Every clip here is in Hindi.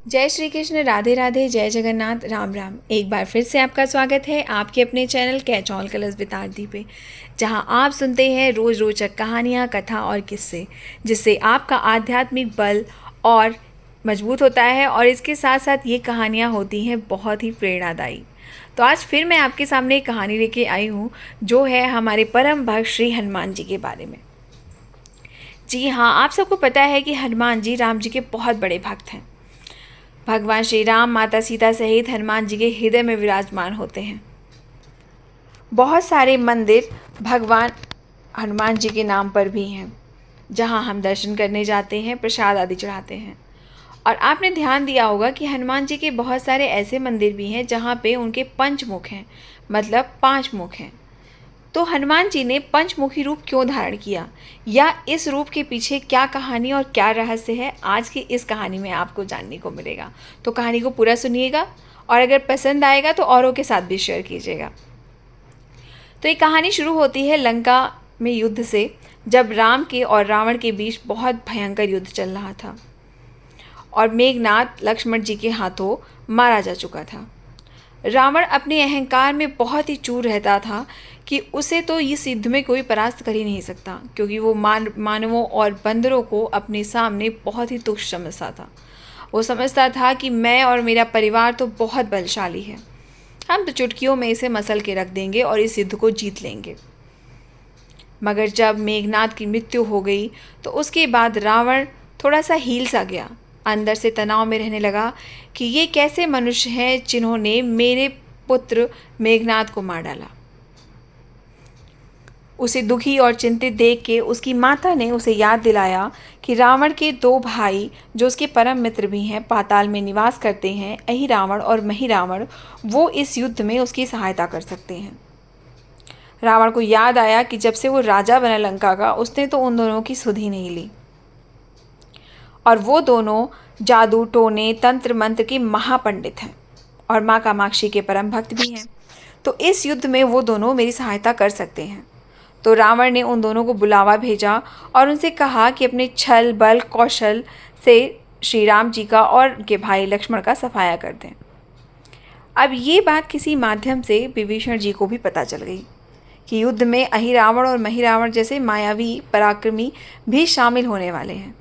जय श्री कृष्ण, राधे राधे, जय जगन्नाथ, राम राम। एक बार फिर से आपका स्वागत है आपके अपने channel catch all colours with Aarti पे, जहां आप सुनते हैं रोज़ रोचक कहानियां, कथा और किस्से, जिससे आपका आध्यात्मिक बल और मजबूत होता है। और इसके साथ साथ ये कहानियां होती हैं बहुत ही प्रेरणादायी। तो आज फिर मैं आपके सामने एक कहानी लेके आई हूँ, जो है हमारे परम भक्त श्री हनुमान जी के बारे में। जी हाँ, आप सबको पता है कि हनुमान जी राम जी के बहुत बड़े भक्त हैं। भगवान श्री राम, माता सीता सहित हनुमान जी के हृदय में विराजमान होते हैं। बहुत सारे मंदिर भगवान हनुमान जी के नाम पर भी हैं, जहां हम दर्शन करने जाते हैं, प्रसाद आदि चढ़ाते हैं। और आपने ध्यान दिया होगा कि हनुमान जी के बहुत सारे ऐसे मंदिर भी हैं जहां पे उनके पंचमुख हैं, मतलब 5 मुख हैं। तो हनुमान जी ने पंचमुखी रूप क्यों धारण किया, या इस रूप के पीछे क्या कहानी और क्या रहस्य है, आज की इस कहानी में आपको जानने को मिलेगा। तो कहानी को पूरा सुनिएगा, और अगर पसंद आएगा तो औरों के साथ भी शेयर कीजिएगा। तो ये कहानी शुरू होती है लंका में युद्ध से, जब राम के और रावण के बीच बहुत भयंकर युद्ध चल रहा था और मेघनाद लक्ष्मण जी के हाथों मारा जा चुका था। रावण अपने अहंकार में बहुत ही चूर रहता था कि उसे तो इस युद्ध में कोई परास्त कर ही नहीं सकता, क्योंकि वो मानवों और बंदरों को अपने सामने बहुत ही तुच्छ समझता था। वो समझता था कि मैं और मेरा परिवार तो बहुत बलशाली है, हम तो चुटकियों में इसे मसल के रख देंगे और इस युद्ध को जीत लेंगे। मगर जब मेघनाद की मृत्यु हो गई तो उसके बाद रावण थोड़ा सा हील सा गया, अंदर से तनाव में रहने लगा कि ये कैसे मनुष्य हैं जिन्होंने मेरे पुत्र मेघनाद को मार डाला। उसे दुखी और चिंतित देख के उसकी माता ने उसे याद दिलाया कि रावण के 2 भाई, जो उसके परम मित्र भी हैं, पाताल में निवास करते हैं, अहिरावण और महिरावण, वो इस युद्ध में उसकी सहायता कर सकते हैं। रावण को याद आया कि जब से वो राजा बना लंका का, उसने तो उन दोनों की सुध ही नहीं ली, और वो दोनों जादू टोने तंत्र मंत्र के महापंडित हैं और माँ कामाक्षी के परम भक्त भी हैं। तो इस युद्ध में वो दोनों मेरी सहायता कर सकते हैं। तो रावण ने उन दोनों को बुलावा भेजा और उनसे कहा कि अपने छल बल कौशल से श्री राम जी का और उनके भाई लक्ष्मण का सफाया कर दें। अब ये बात किसी माध्यम से विभीषण जी को भी पता चल गई कि युद्ध में अहिरावण और महिरावण जैसे मायावी पराक्रमी भी शामिल होने वाले हैं।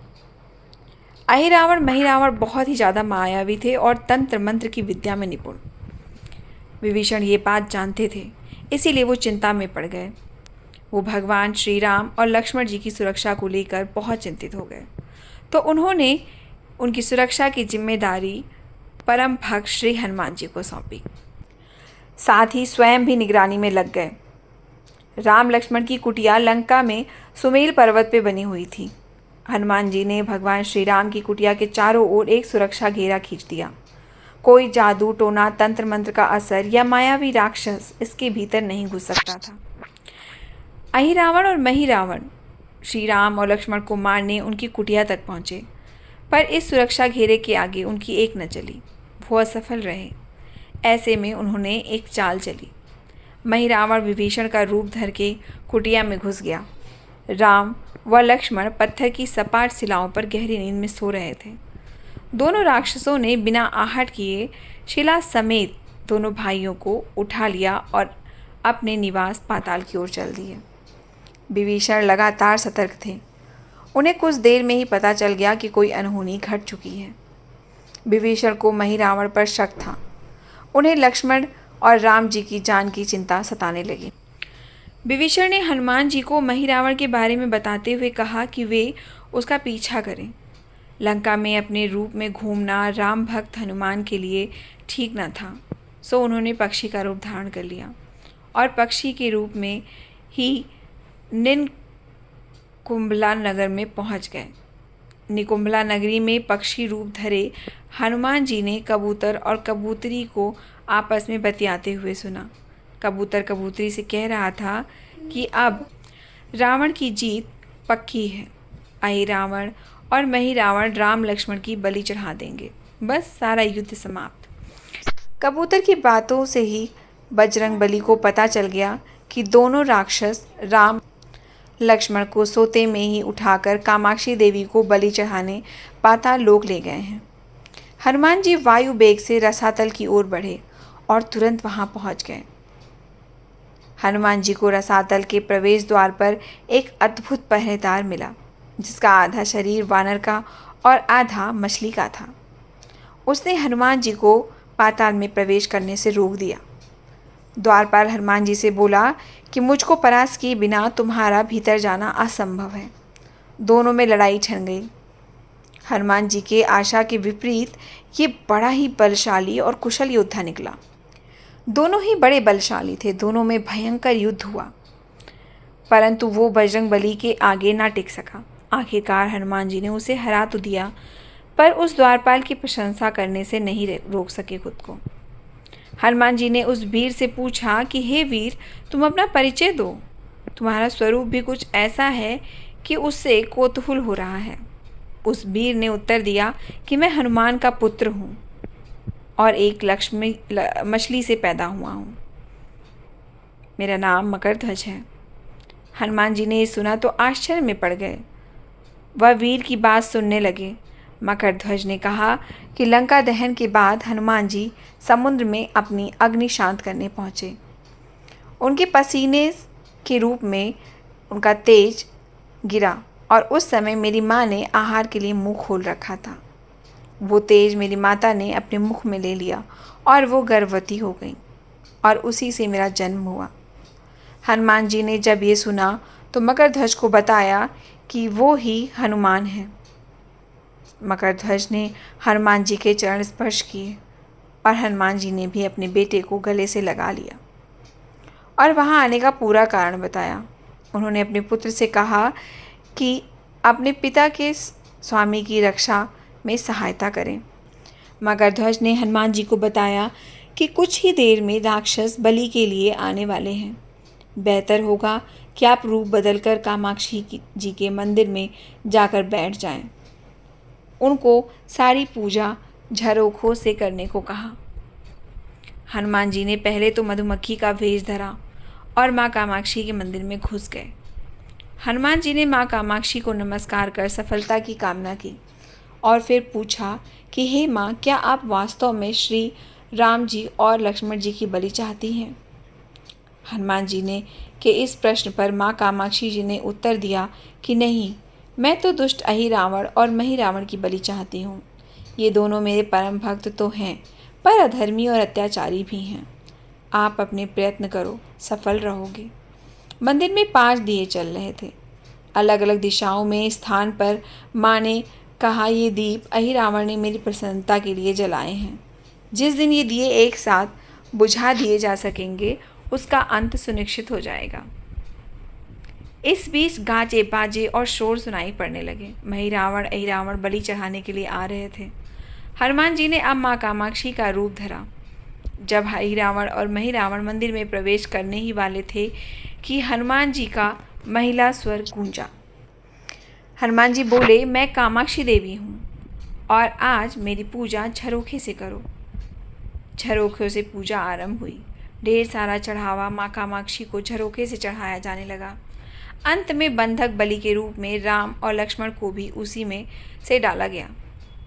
अहिरावण महिरावण बहुत ही ज़्यादा मायावी थे और तंत्र मंत्र की विद्या में निपुण। विभीषण ये बात जानते थे, इसीलिए वो चिंता में पड़ गए। वो भगवान श्री राम और लक्ष्मण जी की सुरक्षा को लेकर बहुत चिंतित हो गए। तो उन्होंने उनकी सुरक्षा की जिम्मेदारी परम भक्त श्री हनुमान जी को सौंपी। साथ ही स्वयं भी निगरानी में लग गए। राम लक्ष्मण की कुटिया लंका में सुमेल पर्वत पे बनी हुई थी। हनुमान जी ने भगवान श्री राम की कुटिया के चारों ओर एक सुरक्षा घेरा खींच दिया। कोई जादू टोना तंत्र मंत्र का असर या मायावी राक्षस इसके भीतर नहीं घुस सकता था। अहिरावण और महिरावण श्री राम और लक्ष्मण को मारने उनकी कुटिया तक पहुँचे, पर इस सुरक्षा घेरे के आगे उनकी एक न चली। वो असफल रहे। ऐसे में उन्होंने एक चाल चली। महिरावण विभीषण का रूप धर के कुटिया में घुस गया। राम व लक्ष्मण पत्थर की सपाट शिलाओं पर गहरी नींद में सो रहे थे। दोनों राक्षसों ने बिना आहट किए शिला समेत दोनों भाइयों को उठा लिया और अपने निवास पाताल की ओर चल दिए। विभीषण लगातार सतर्क थे। उन्हें कुछ देर में ही पता चल गया कि कोई अनहोनी घट चुकी है। विभीषण को महिरावण पर शक था। उन्हें लक्ष्मण और राम जी की जान की चिंता सताने लगी। विभीषण ने हनुमान जी को महिरावण के बारे में बताते हुए कहा कि वे उसका पीछा करें। लंका में अपने रूप में घूमना राम भक्त हनुमान के लिए ठीक न था, सो उन्होंने पक्षी का रूप धारण कर लिया और पक्षी के रूप में ही निकुंभला नगर में पहुंच गए। निकुंभला नगरी में पक्षी रूप धरे हनुमान जी ने कबूतर और कबूतरी को आपस में बतियाते हुए सुना। कबूतर कबूतरी से कह रहा था कि अब रावण की जीत पक्की है। अहिरावण और महिरावण राम लक्ष्मण की बलि चढ़ा देंगे, बस सारा युद्ध समाप्त। कबूतर की बातों से ही बजरंगबली को पता चल गया कि दोनों राक्षस राम लक्ष्मण को सोते में ही उठाकर कामाक्षी देवी को बलि चढ़ाने पाताल लोक ले गए हैं। हनुमान जी वायु वेग से रसातल की ओर बढ़े और तुरंत वहां पहुंच गए। हनुमान जी को रसातल के प्रवेश द्वार पर एक अद्भुत पहरेदार मिला, जिसका आधा शरीर वानर का और आधा मछली का था। उसने हनुमान जी को पाताल में प्रवेश करने से रोक दिया। द्वारपाल हनुमान जी से बोला कि मुझको परास्त किए बिना तुम्हारा भीतर जाना असंभव है। दोनों में लड़ाई छिड़ गई। हनुमान जी के आशा के विपरीत ये बड़ा ही बलशाली और कुशल योद्धा निकला। दोनों ही बड़े बलशाली थे। दोनों में भयंकर युद्ध हुआ, परंतु वो बजरंगबली के आगे ना टिक सका। आखिरकार हनुमान जी ने उसे हरा तो दिया, पर उस द्वारपाल की प्रशंसा करने से नहीं रोक सके खुद को। हनुमान जी ने उस वीर से पूछा कि हे वीर, तुम अपना परिचय दो। तुम्हारा स्वरूप भी कुछ ऐसा है कि उससे कौतूहल हो रहा है। उस वीर ने उत्तर दिया कि मैं हनुमान का पुत्र हूँ और एक मछली से पैदा हुआ हूँ। मेरा नाम मकरध्वज है। हनुमान जी ने ये सुना तो आश्चर्य में पड़ गए। वह वीर की बात सुनने लगे। मकरध्वज ने कहा कि लंका दहन के बाद हनुमान जी समुद्र में अपनी अग्नि शांत करने पहुँचे। उनके पसीने के रूप में उनका तेज गिरा और उस समय मेरी माँ ने आहार के लिए मुंह खोल रखा था। वो तेज मेरी माता ने अपने मुख में ले लिया और वो गर्भवती हो गई और उसी से मेरा जन्म हुआ। हनुमान जी ने जब ये सुना तो मकरध्वज को बताया कि वो ही हनुमान है। मकरध्वज ने हनुमान जी के चरण स्पर्श किए और हनुमान जी ने भी अपने बेटे को गले से लगा लिया और वहाँ आने का पूरा कारण बताया। उन्होंने अपने पुत्र से कहा कि अपने पिता के स्वामी की रक्षा में सहायता करें। मकरध्वज ने हनुमान जी को बताया कि कुछ ही देर में राक्षस बलि के लिए आने वाले हैं। बेहतर होगा कि आप रूप बदलकर कामाक्षी जी के मंदिर में जाकर बैठ जाएं। उनको सारी पूजा झरोखों से करने को कहा। हनुमान जी ने पहले तो मधुमक्खी का वेश धरा और माँ कामाक्षी के मंदिर में घुस गए। हनुमान जी ने माँ कामाक्षी को नमस्कार कर सफलता की कामना की और फिर पूछा कि हे माँ, क्या आप वास्तव में श्री राम जी और लक्ष्मण जी की बलि चाहती हैं? हनुमान जी ने के इस प्रश्न पर माँ कामाक्षी जी ने उत्तर दिया कि नहीं, मैं तो दुष्ट अहि रावण और मही रावण की बलि चाहती हूँ। ये दोनों मेरे परम भक्त तो हैं, पर अधर्मी और अत्याचारी भी हैं। आप अपने प्रयत्न करो, सफल रहोगे। मंदिर में 5 दिए चल रहे थे। अलग अलग दिशाओं में स्थान पर माँ ने कहा, ये दीप अहि रावण ने मेरी प्रसन्नता के लिए जलाए हैं। जिस दिन ये दिए एक साथ बुझा दिए जा सकेंगे, उसका अंत सुनिश्चित हो जाएगा। इस बीच गाजे बाजे और शोर सुनाई पड़ने लगे। मही रावण अहि रावण बलि चढ़ाने के लिए आ रहे थे। हनुमान जी ने अब माँ कामाक्षी का रूप धरा। जब अहि रावण और मही रावण मंदिर में प्रवेश करने ही वाले थे कि हनुमान जी का महिला स्वर गूंजा। हनुमान जी बोले, मैं कामाक्षी देवी हूँ और आज मेरी पूजा झरोखे से करो। झरोखे से पूजा आरंभ हुई। ढेर सारा चढ़ावा माँ कामाक्षी को झरोखे से चढ़ाया जाने लगा। अंत में बंधक बलि के रूप में राम और लक्ष्मण को भी उसी में से डाला गया।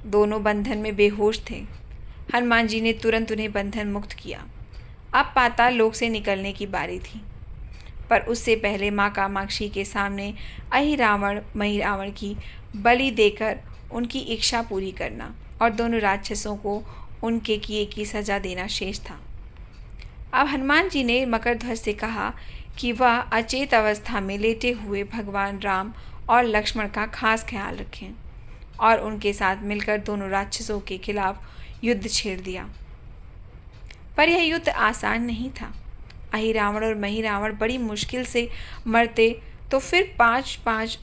दोनों बंधन में बेहोश थे। हनुमान जी ने तुरंत उन्हें बंधन मुक्त किया। अब पाताल लोक से निकलने की बारी थी, पर उससे पहले माँ कामाक्षी के सामने अहि रावण मही रावण की बलि देकर उनकी इच्छा पूरी करना और दोनों राक्षसों को उनके किए की सजा देना शेष था। अब हनुमान जी ने मकरध्वज से कहा कि वह अचेत अवस्था में लेटे हुए भगवान राम और लक्ष्मण का खास ख्याल रखें और उनके साथ मिलकर दोनों राक्षसों के खिलाफ युद्ध छेड़ दिया। पर यह युद्ध आसान नहीं था। अहि रावण और मही रावण बड़ी मुश्किल से मरते तो फिर 5-5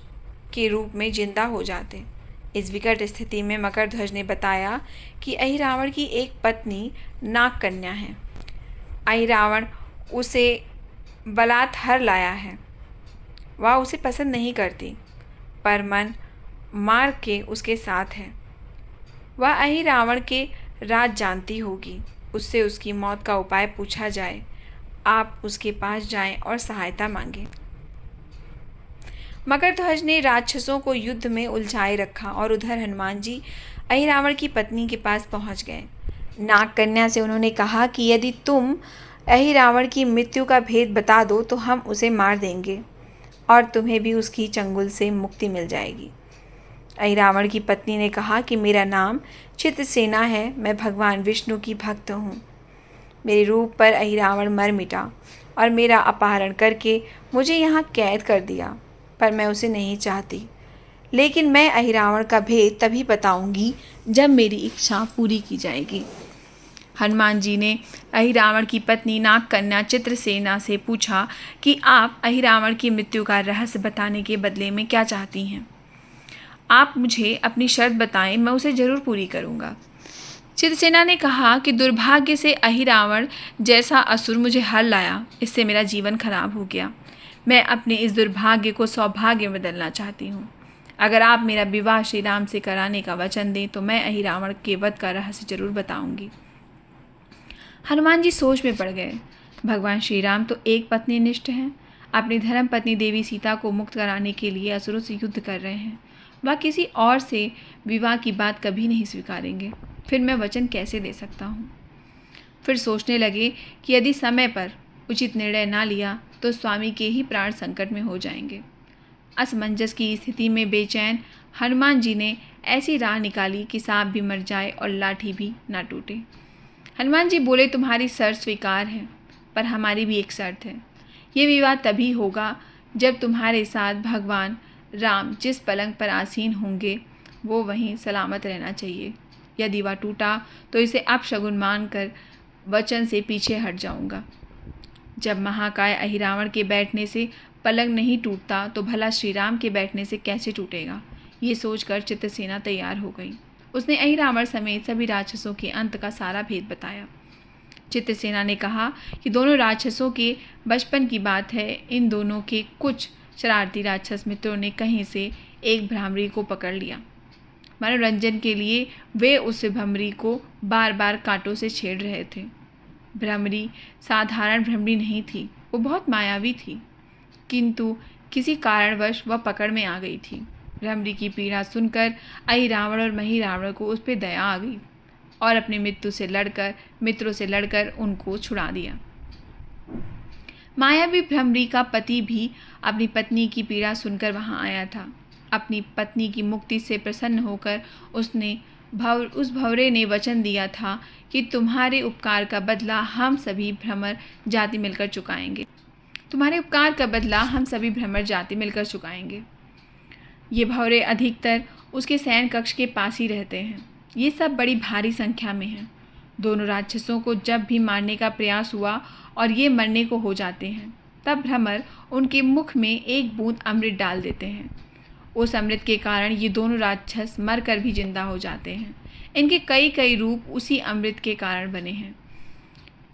के रूप में जिंदा हो जाते। इस विकट स्थिति में मकरध्वज ने बताया कि अहि रावण की एक पत्नी नाग कन्या है। अहि रावण उसे बलात् हर लाया है। वह उसे पसंद नहीं करती, पर मन मार के उसके साथ है। वह अहि रावण के राज जानती होगी। उससे उसकी मौत का उपाय पूछा जाए। आप उसके पास जाएं और सहायता मांगें। मकरध्वज ने राक्षसों को युद्ध में उलझाए रखा और उधर हनुमान जी अहिरावण की पत्नी के पास पहुंच गए। नाग कन्या से उन्होंने कहा कि यदि तुम अहिरावण की मृत्यु का भेद बता दो तो हम उसे मार देंगे और तुम्हें भी उसकी चंगुल से मुक्ति मिल जाएगी। अहिरावण की पत्नी ने कहा कि मेरा नाम चित्रसेना है, मैं भगवान विष्णु की भक्त हूँ। मेरे रूप पर अहिरावण मर मिटा और मेरा अपहरण करके मुझे यहाँ कैद कर दिया, पर मैं उसे नहीं चाहती। लेकिन मैं अहिरावण का भेद तभी बताऊंगी जब मेरी इच्छा पूरी की जाएगी। हनुमान जी ने अहिरावण की पत्नी नागकन्या चित्रसेना से पूछा कि आप अहिरावण की मृत्यु का रहस्य बताने के बदले में क्या चाहती हैं? आप मुझे अपनी शर्त बताएं, मैं उसे जरूर पूरी करूंगा। चित्रसेना ने कहा कि दुर्भाग्य से अहिरावण जैसा असुर मुझे हर लाया, इससे मेरा जीवन खराब हो गया। मैं अपने इस दुर्भाग्य को सौभाग्य में बदलना चाहती हूँ। अगर आप मेरा विवाह श्री राम से कराने का वचन दें तो मैं अहिरावण के वध का रहस्य जरूर बताऊंगी। हनुमान जी सोच में पड़ गए। भगवान श्री राम तो एक पत्नीनिष्ठ हैं, अपनी धर्म पत्नी देवी सीता को मुक्त कराने के लिए असुरों से युद्ध कर रहे हैं। वह किसी और से विवाह की बात कभी नहीं स्वीकारेंगे, फिर मैं वचन कैसे दे सकता हूँ। फिर सोचने लगे कि यदि समय पर उचित निर्णय ना लिया तो स्वामी के ही प्राण संकट में हो जाएंगे। असमंजस की स्थिति में बेचैन हनुमान जी ने ऐसी राह निकाली कि सांप भी मर जाए और लाठी भी ना टूटे। हनुमान जी बोले, तुम्हारी शर्त स्वीकार है, पर हमारी भी एक शर्त है। ये विवाह तभी होगा जब तुम्हारे साथ भगवान राम जिस पलंग पर आसीन होंगे वो वहीं सलामत रहना चाहिए। यदि वह टूटा तो इसे अपशगुन मानकर वचन से पीछे हट जाऊंगा। जब महाकाय अहिरावण के बैठने से पलंग नहीं टूटता तो भला श्री राम के बैठने से कैसे टूटेगा। ये सोचकर चित्रसेना तैयार हो गई। उसने अहिरावण समेत सभी राक्षसों के अंत का सारा भेद बताया। चित्रसेना ने कहा कि दोनों राक्षसों के बचपन की बात है। इन दोनों के कुछ शरारती राक्षस मित्रों ने कहीं से एक भ्रामरी को पकड़ लिया। मनोरंजन के लिए वे उस भ्रमरी को बार बार कांटों से छेड़ रहे थे। भ्रमरी साधारण भ्रमरी नहीं थी, वो बहुत मायावी थी, किंतु किसी कारणवश वह पकड़ में आ गई थी। भ्रमरी की पीड़ा सुनकर अहिरावण और महिरावण को उस पर दया आ गई और अपने मित्रों से लड़कर उनको छुड़ा दिया। मायावी भ्रमरी का पति भी अपनी पत्नी की पीड़ा सुनकर वहां आया था। अपनी पत्नी की मुक्ति से प्रसन्न होकर उस भंवरे ने वचन दिया था कि तुम्हारे उपकार का बदला हम सभी भ्रमर जाति मिलकर चुकाएंगे। तुम्हारे उपकार का बदला हम सभी भ्रमर जाति मिलकर चुकाएंगे। ये भंवरे अधिकतर उसके शयन कक्ष के पास ही रहते हैं। ये सब बड़ी भारी संख्या में हैं। दोनों राक्षसों को जब भी मारने का प्रयास हुआ और ये मरने को हो जाते हैं, तब भ्रमर उनके मुख में एक बूंद अमृत डाल देते हैं। उस अमृत के कारण ये दोनों राक्षस मरकर भी जिंदा हो जाते हैं। इनके कई कई रूप उसी अमृत के कारण बने हैं।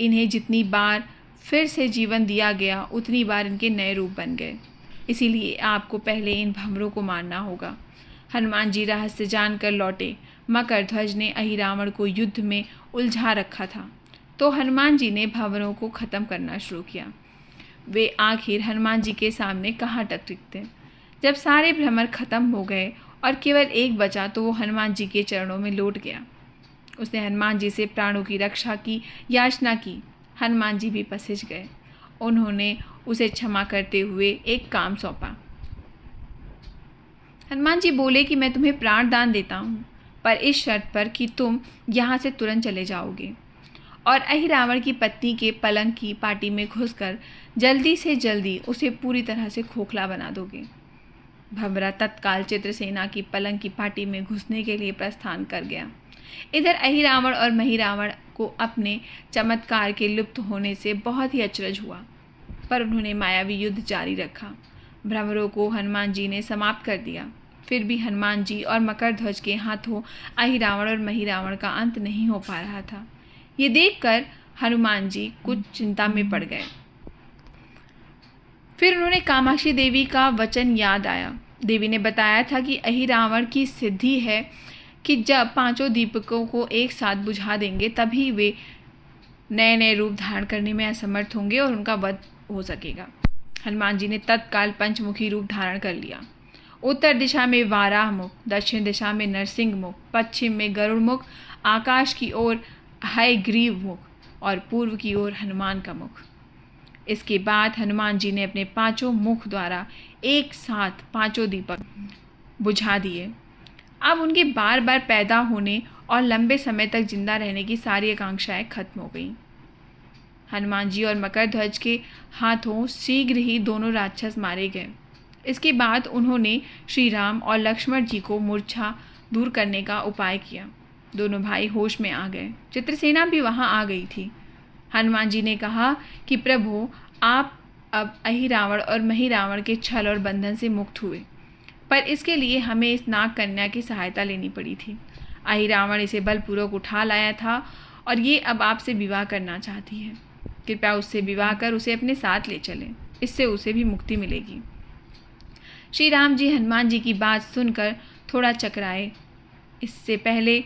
इन्हें जितनी बार फिर से जीवन दिया गया उतनी बार इनके नए रूप बन गए। इसीलिए आपको पहले इन भंवरों को मारना होगा। हनुमान जी रहस्य जानकर लौटे। मकरध्वज ने अहिरावण को युद्ध में उलझा रखा था, तो हनुमान जी ने भंवरों को खत्म करना शुरू किया। वे आखिर हनुमान जी के सामने कहाँ तक टिकते। जब सारे भ्रमर खत्म हो गए और केवल एक बचा तो वो हनुमान जी के चरणों में लौट गया। उसने हनुमान जी से प्राणों की रक्षा की याचना की। हनुमान जी भी पसीज गए। उन्होंने उसे क्षमा करते हुए एक काम सौंपा। हनुमान जी बोले कि मैं तुम्हें प्राण दान देता हूँ, पर इस शर्त पर कि तुम यहाँ से तुरंत चले जाओगे और अहिरावण की पत्नी के पलंग की पाटी में घुसकर जल्दी से जल्दी उसे पूरी तरह से खोखला बना दोगे। भंवरा तत्काल चित्रसेना की पलंग की पाटी में घुसने के लिए प्रस्थान कर गया। इधर अहिरावण और महिरावण को अपने चमत्कार के लुप्त होने से बहुत ही अचरज हुआ, पर उन्होंने मायावी युद्ध जारी रखा। भ्रमरों को हनुमान जी ने समाप्त कर दिया। फिर भी हनुमान जी और मकरध्वज के हाथों अहिरावण और महिरावण का अंत नहीं हो पा रहा था। ये देखकर हनुमान जी कुछ चिंता में पड़ गए। फिर उन्होंने कामाक्षी देवी का वचन याद आया। देवी ने बताया था कि अहिरावण की सिद्धि है कि जब पांचों दीपकों को एक साथ बुझा देंगे तभी वे नए नए रूप धारण करने में असमर्थ होंगे और उनका वध हो सकेगा। हनुमान जी ने तत्काल पंचमुखी रूप धारण कर लिया। उत्तर दिशा में वाराह मुख, दक्षिण दिशा में नरसिंह मुख, पश्चिम में गरुड़ मुख, आकाश की ओर हयग्रीव मुख और पूर्व की ओर हनुमान का मुख। इसके बाद हनुमान जी ने अपने पांचों मुख द्वारा एक साथ पांचों दीपक बुझा दिए। अब उनके बार बार पैदा होने और लंबे समय तक जिंदा रहने की सारी आकांक्षाएं खत्म हो गईं। हनुमान जी और मकरध्वज के हाथों शीघ्र ही दोनों राक्षस मारे गए। इसके बाद उन्होंने श्री राम और लक्ष्मण जी को मूर्छा दूर करने का उपाय किया। दोनों भाई होश में आ गए। चित्रसेना भी वहां आ गई थी। हनुमान जी ने कहा कि प्रभु, आप अब अहिरावण और महिरावण के छल और बंधन से मुक्त हुए, पर इसके लिए हमें इस नाग कन्या की सहायता लेनी पड़ी थी। अहिरावण इसे बलपूर्वक उठा लाया था और ये अब आपसे विवाह करना चाहती है। कृपया उससे विवाह कर उसे अपने साथ ले चलें, इससे उसे भी मुक्ति मिलेगी। श्री राम जी हनुमान जी की बात सुनकर थोड़ा चकराए। इससे पहले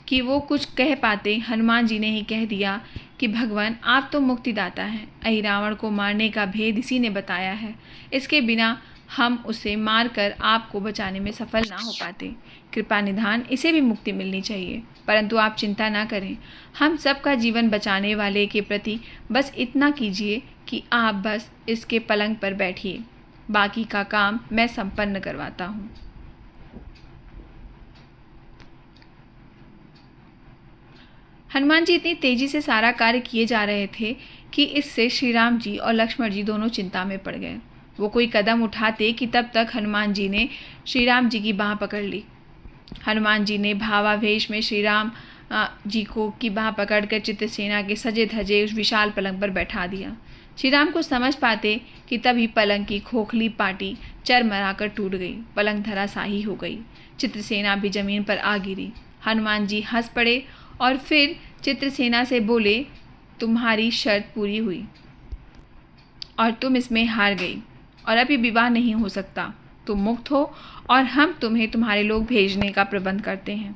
कि वो कुछ कह पाते, हनुमान जी ने ही कह दिया कि भगवान, आप तो मुक्तिदाता हैं। अहिरावण को मारने का भेद इसी ने बताया है। इसके बिना हम उसे मारकर आपको बचाने में सफल ना हो पाते। कृपा निधान इसे भी मुक्ति मिलनी चाहिए। परंतु आप चिंता ना करें, हम सबका जीवन बचाने वाले के प्रति बस इतना कीजिए कि आप बस इसके पलंग पर बैठिए, बाकी का काम मैं संपन्न करवाता हूँ। हनुमान जी इतनी तेजी से सारा कार्य किए जा रहे थे कि इससे श्री राम जी और लक्ष्मण जी दोनों चिंता में पड़ गए। वो कोई कदम उठाते कि तब तक हनुमान जी ने श्री राम जी की बाह पकड़ ली। हनुमान जी ने भावावेश में श्री राम जी को की बाह पकड़कर चित्रसेना के सजे धजे उस विशाल पलंग पर बैठा दिया। श्री राम को समझ पाते कि तभी पलंग की खोखली पाटी चरमराकर टूट गई। पलंग धराशायी हो गई। चित्रसेना भी जमीन पर आ गिरी। हनुमान जी हंस पड़े और फिर चित्रसेना से बोले, तुम्हारी शर्त पूरी हुई और तुम इसमें हार गई और अब ये विवाह नहीं हो सकता। तुम मुक्त हो और हम तुम्हें तुम्हारे लोग भेजने का प्रबंध करते हैं।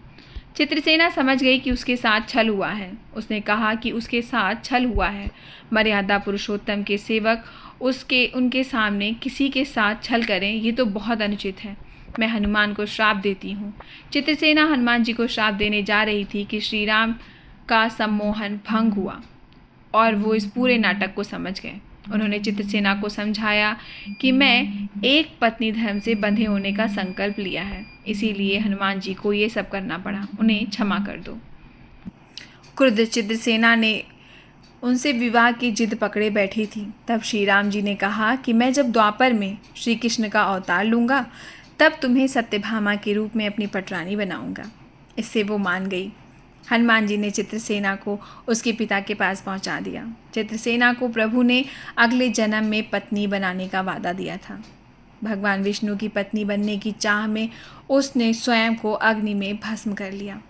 चित्रसेना समझ गई कि उसके साथ छल हुआ है। उसने कहा कि उसके साथ छल हुआ है। मर्यादा पुरुषोत्तम के सेवक उनके सामने किसी के साथ छल करें, ये तो बहुत अनुचित है। मैं हनुमान को श्राप देती हूँ। चित्रसेना हनुमान जी को श्राप देने जा रही थी कि श्री राम का सम्मोहन भंग हुआ और वो इस पूरे नाटक को समझ गए। उन्होंने चित्रसेना को समझाया कि मैं एक पत्नी धर्म से बंधे होने का संकल्प लिया है, इसीलिए हनुमान जी को ये सब करना पड़ा। उन्हें क्षमा कर दो। क्रुद्ध चित्रसेना ने उनसे विवाह की जिद पकड़े बैठी थी। तब श्री राम जी ने कहा कि मैं जब द्वापर में श्री कृष्ण का अवतार लूँगा तब तुम्हें सत्यभामा के रूप में अपनी पटरानी बनाऊंगा। इससे वो मान गई। हनुमान जी ने चित्रसेना को उसके पिता के पास पहुंचा दिया। चित्रसेना को प्रभु ने अगले जन्म में पत्नी बनाने का वादा दिया था। भगवान विष्णु की पत्नी बनने की चाह में उसने स्वयं को अग्नि में भस्म कर लिया।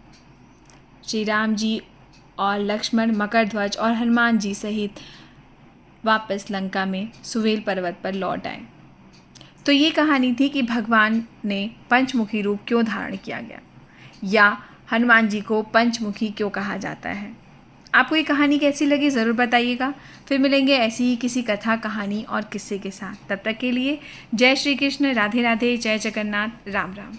श्री राम जी और लक्ष्मण, मकरध्वज और हनुमान जी सहित वापस लंका में सुवेल पर्वत पर लौट आए। तो ये कहानी थी कि भगवान ने पंचमुखी रूप क्यों धारण किया गया, या हनुमान जी को पंचमुखी क्यों कहा जाता है। आपको ये कहानी कैसी लगी ज़रूर बताइएगा। फिर मिलेंगे ऐसी ही किसी कथा, कहानी और किस्से के साथ। तब तक के लिए जय श्री कृष्ण, राधे राधे, जय जगन्नाथ, राम राम।